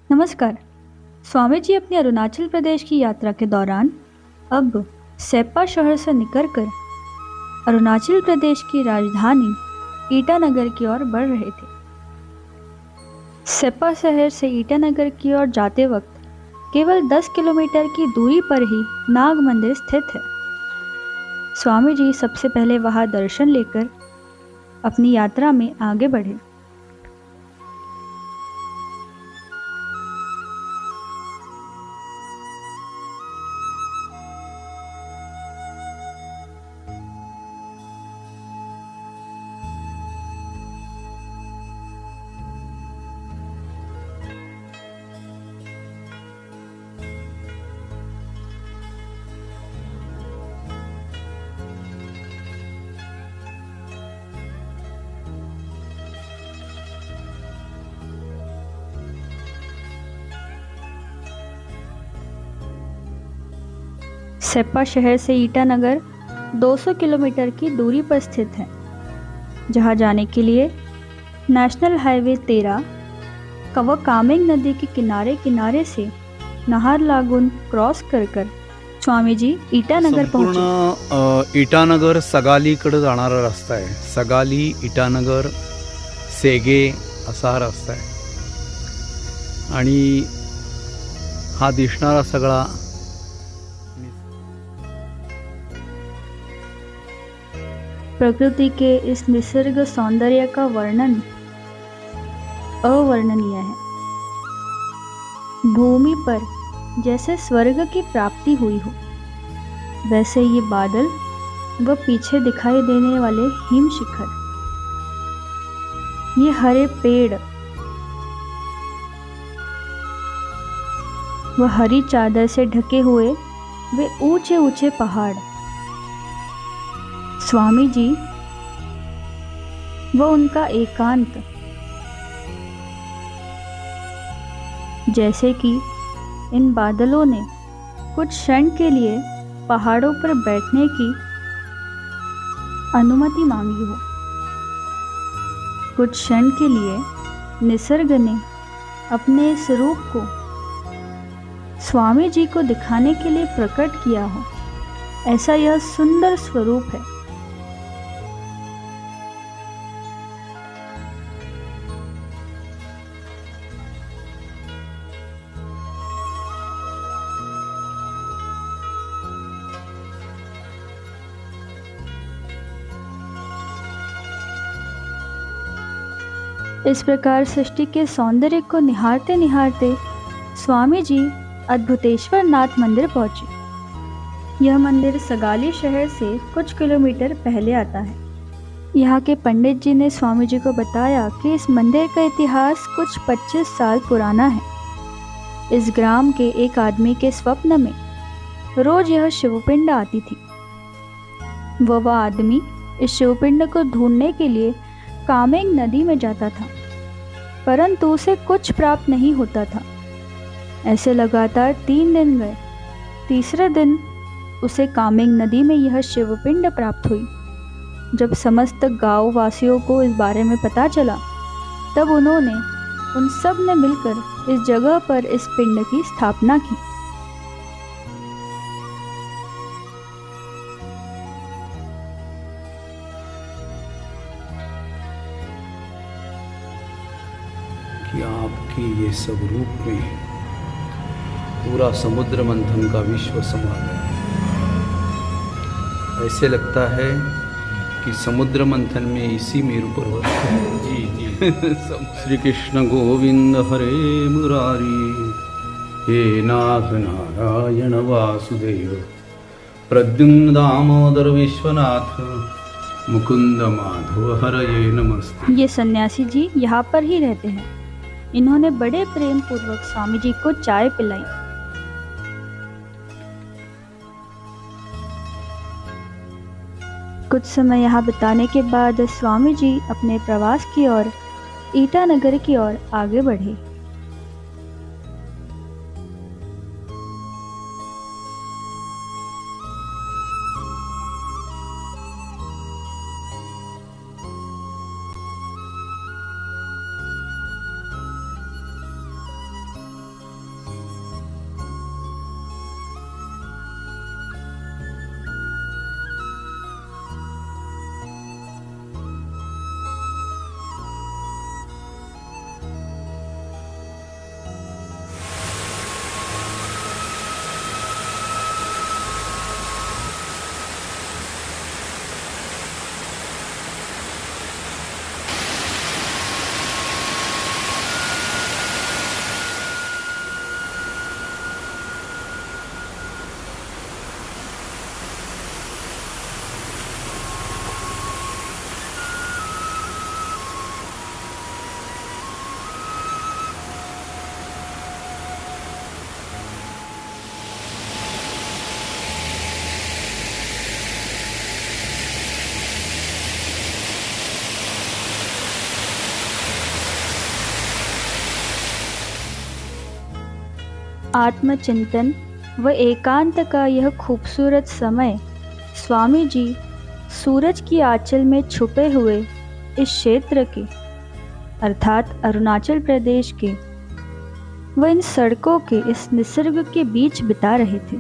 नमस्कार। स्वामी जी अपनी अरुणाचल प्रदेश की यात्रा के दौरान अब सेप्पा शहर से निकलकर अरुणाचल प्रदेश की राजधानी ईटानगर की ओर बढ़ रहे थे। सेप्पा शहर से ईटानगर की ओर जाते वक्त केवल 10 किलोमीटर की दूरी पर ही नाग मंदिर स्थित है। स्वामी जी सबसे पहले वहां दर्शन लेकर अपनी यात्रा में आगे बढ़े। सेप्पा शहर से ईटानगर 200 किलोमीटर की दूरी पर स्थित है, जहां जाने के लिए नेशनल हाईवे 13 कामेंग नदी के किनारे किनारे से नाहरलागुन क्रॉस कर स्वामी जी ईटानगर पहुंचे। संपूर्ण ईटानगर सगालीकडे जाणारा रस्ता आहे। सगाली ईटानगर सेगे असा हा रस्ता आहे आणि हा दिसणारा सगळा प्रकृति के इस निसर्ग सौंदर्य का वर्णन अवर्णनीय है। भूमि पर जैसे स्वर्ग की प्राप्ति हुई हो, वैसे ये बादल व पीछे दिखाई देने वाले हिम शिखर, ये हरे पेड़ व हरी चादर से ढके हुए वे ऊंचे ऊंचे पहाड़, स्वामी जी व उनका एकांत, जैसे कि इन बादलों ने कुछ क्षण के लिए पहाड़ों पर बैठने की अनुमति मांगी हो। कुछ क्षण के लिए निसर्ग ने अपने इस रूप को स्वामी जी को दिखाने के लिए प्रकट किया हो, ऐसा यह सुंदर स्वरूप है। इस प्रकार सृष्टि के सौंदर्य को निहारते निहारते स्वामी जी अद्भुतेश्वर नाथ मंदिर पहुंचे। यह मंदिर सगाली शहर से कुछ किलोमीटर पहले आता है। यहाँ के पंडित जी ने स्वामी जी को बताया कि इस मंदिर का इतिहास कुछ 25 साल पुराना है। इस ग्राम के एक आदमी के स्वप्न में रोज यह शिवपिंड आती थी। वह आदमी इस शिवपिंड को ढूंढने के लिए कामेंग नदी में जाता था, परंतु उसे कुछ प्राप्त नहीं होता था। ऐसे लगातार 3 दिन गए। तीसरे दिन उसे कामेंग नदी में यह शिवपिंड प्राप्त हुई। जब समस्त गांव वासियों को इस बारे में पता चला, तब उन्होंने उन सब ने मिलकर इस जगह पर इस पिंड की स्थापना की। कि आपके ये सब रूप में पूरा समुद्र मंथन का विश्व समा गया। ऐसे लगता है कि समुद्र मंथन में इसी मेरु पर्वत जी जी श्री कृष्ण गोविंद हरे मुरारी, हे नाथ नारायण वासुदेव, प्रद्युम्न दामोदर विश्वनाथ, मुकुंद माधव हरये नमस्ते। ये सन्यासी जी यहाँ पर ही रहते हैं। इन्होंने बड़े प्रेम पूर्वक स्वामी जी को चाय पिलाई। कुछ समय यहाँ बिताने के बाद स्वामी जी अपने प्रवास की ओर ईटानगर की ओर आगे बढ़े। आत्मचिंतन व एकांत का यह खूबसूरत समय स्वामी जी सूरज की आंचल में छुपे हुए इस क्षेत्र के अर्थात अरुणाचल प्रदेश के व इन सड़कों के इस निसर्ग के बीच बिता रहे थे।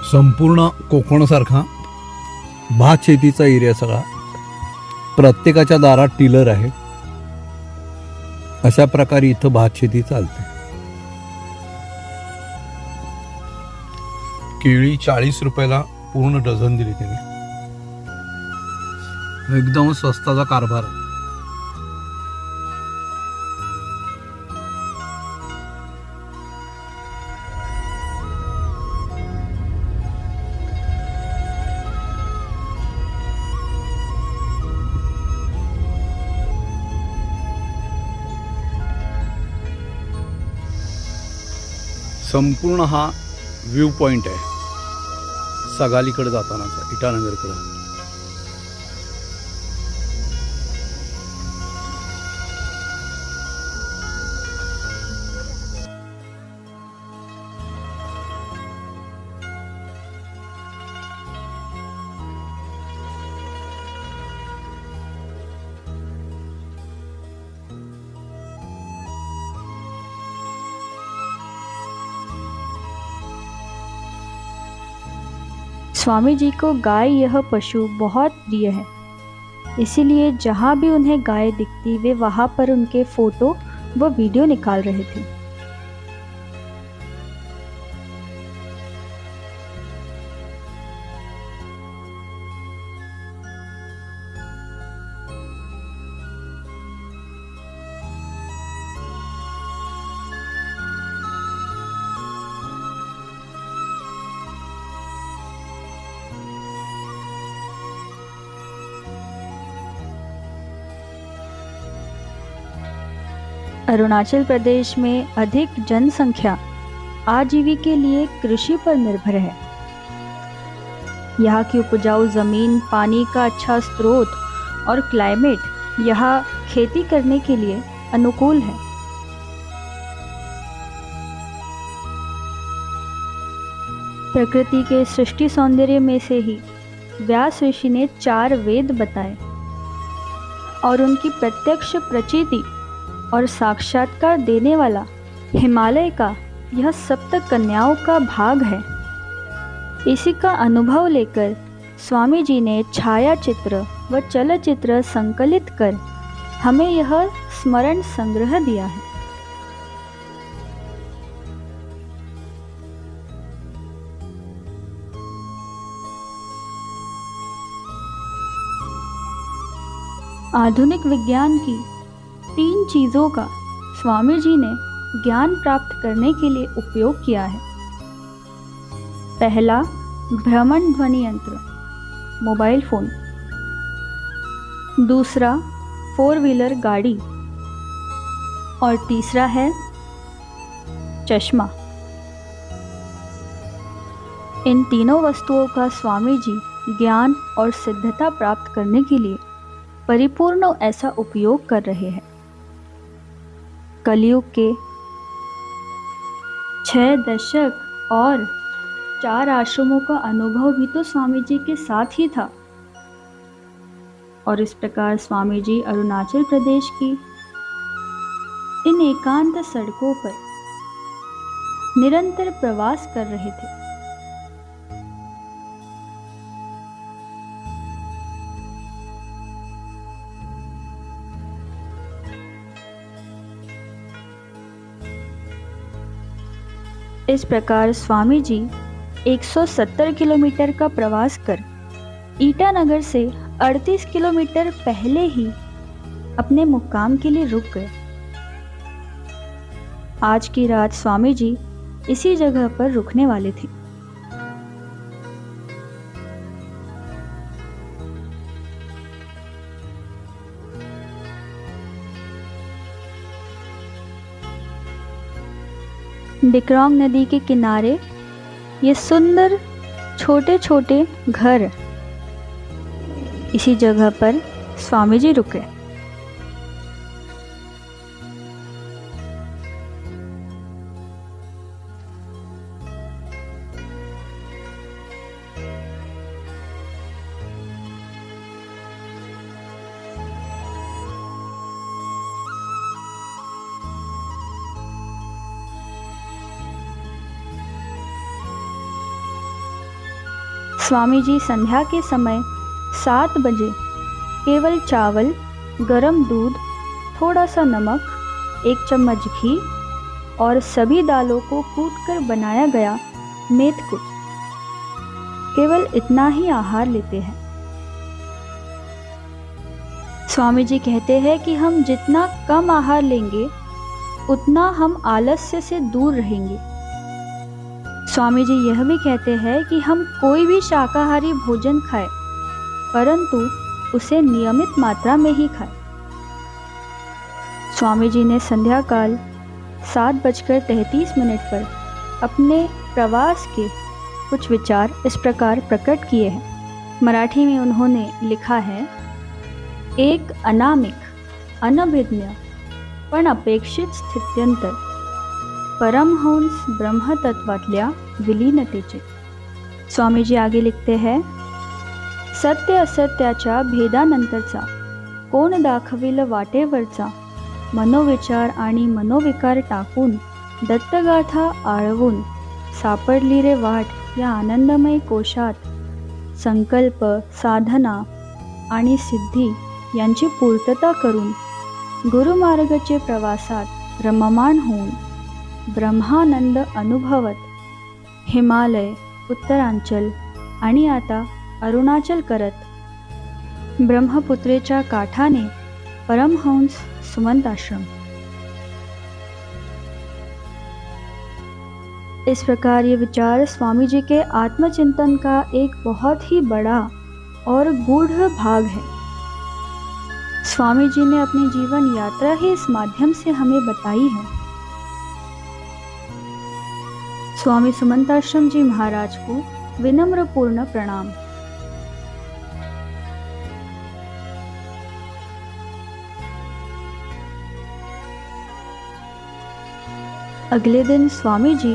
संपूर्ण कोकणसारखा भात शेतीचा एरिया सगळा, प्रत्येकाच्या दारात टिलर आहे। अशा प्रकारे इथं भात शेती चालते। केळी 40 रुपयाला पूर्ण डझन दिली त्यांनी, एकदम स्वस्ताचा कारभार आहे। संपूर्ण हा व्ह्यू पॉइंट आहे सगालीकडे जातानाचा, इटानगरकडे। स्वामी जी को गाय यह पशु बहुत प्रिय है, इसीलिए जहाँ भी उन्हें गाय दिखती वे वहाँ पर उनके फोटो व वीडियो निकाल रहे थे। अरुणाचल प्रदेश में अधिक जनसंख्या आजीविका के लिए कृषि पर निर्भर है। यहाँ की उपजाऊ ज़मीन, पानी का अच्छा स्रोत और क्लाइमेट यहाँ खेती करने के लिए अनुकूल है। प्रकृति के सृष्टि सौंदर्य में से ही व्यास ऋषि ने 4 वेद बताए और उनकी प्रत्यक्ष प्रचिति और साक्षात्कार देने वाला हिमालय का यह सप्त कन्याओं का भाग है। इसी का अनुभव लेकर स्वामी जी ने छायाचित्र व चलचित्र संकलित कर हमें यह स्मरण संग्रह दिया है। आधुनिक विज्ञान की 3 चीज़ों का स्वामी जी ने ज्ञान प्राप्त करने के लिए उपयोग किया है। पहला, भ्रमण ध्वनि यंत्र मोबाइल फ़ोन। दूसरा, 4 व्हीलर गाड़ी। और तीसरा है चश्मा। इन तीनों वस्तुओं का स्वामी जी ज्ञान और सिद्धता प्राप्त करने के लिए परिपूर्ण ऐसा उपयोग कर रहे हैं। कलयुग के 6 दशक और 4 आश्रमों का अनुभव भी तो स्वामी जी के साथ ही था। और इस प्रकार स्वामी जी अरुणाचल प्रदेश की इन एकांत सड़कों पर निरंतर प्रवास कर रहे थे। इस प्रकार स्वामी जी 170 किलोमीटर का प्रवास कर ईटानगर से 38 किलोमीटर पहले ही अपने मुक्काम के लिए रुक गए। आज की रात स्वामी जी इसी जगह पर रुकने वाले थे। डिक्रोंग नदी के किनारे ये सुंदर छोटे छोटे घर, इसी जगह पर स्वामी जी रुके। स्वामी जी संध्या के समय 7 बजे केवल चावल, गरम दूध, थोड़ा सा नमक, 1 चम्मच घी और सभी दालों को कूटकर बनाया गया मेथकुट, केवल इतना ही आहार लेते हैं। स्वामी जी कहते हैं कि हम जितना कम आहार लेंगे उतना हम आलस्य से दूर रहेंगे। स्वामी जी यह भी कहते हैं कि हम कोई भी शाकाहारी भोजन खाएं, परंतु उसे नियमित मात्रा में ही खाएं। स्वामी जी ने संध्या काल 7:33 पर अपने प्रवास के कुछ विचार इस प्रकार प्रकट किए हैं। मराठी में उन्होंने लिखा है, एक अनामिक, अनभिज्ञ पण अपेक्षित स्थित्यंतर परमहंस ब्रह्मतत्वातल्या विलीनतेचे। स्वामी जी आगे लिखते हैं, सत्य असत्याच्या भेदानंतरचा कोण दाखविल वाटेवरचा मनोविचार आणि मनोविकार टाकून दत्तगाथा आळवून सापडली रे वाट या आनंदमय कोशात संकल्प, साधना आणि सिद्धी यांची पूर्तता करून गुरुमार्गाचे प्रवासात रममाण होऊन ब्रह्मानंद अनुभवत हिमालय, उत्तरांचल आणि आता अरुणाचल करत ब्रह्मपुत्रेच्या काठाने परमहंस सुमंत आश्रम। इस प्रकार ये विचार स्वामी जी के आत्मचिंतन का एक बहुत ही बड़ा और गूढ़ भाग है। स्वामी जी ने अपनी जीवन यात्रा ही इस माध्यम से हमें बताई है। स्वामी सुमंताश्रम जी महाराज को विनम्र पूर्ण प्रणाम। अगले दिन स्वामी जी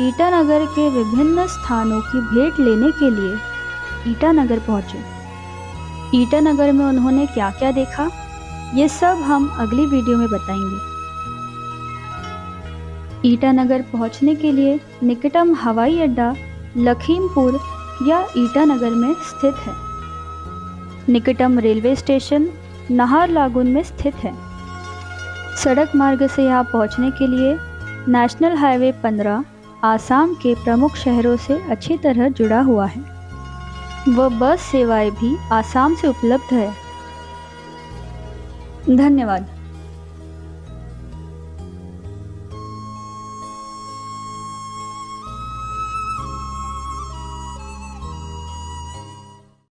ईटानगर के विभिन्न स्थानों की भेंट लेने के लिए ईटानगर पहुंचे। ईटानगर में उन्होंने क्या क्या देखा, ये सब हम अगली वीडियो में बताएंगे। ईटानगर पहुंचने के लिए निकटम हवाई अड्डा लखीमपुर या ईटानगर में स्थित है। निकटम रेलवे स्टेशन नाहरलागुन में स्थित है। सड़क मार्ग से यहाँ पहुंचने के लिए नेशनल हाईवे 15 आसाम के प्रमुख शहरों से अच्छी तरह जुड़ा हुआ है। वह बस सेवाएं भी आसाम से उपलब्ध है। धन्यवाद।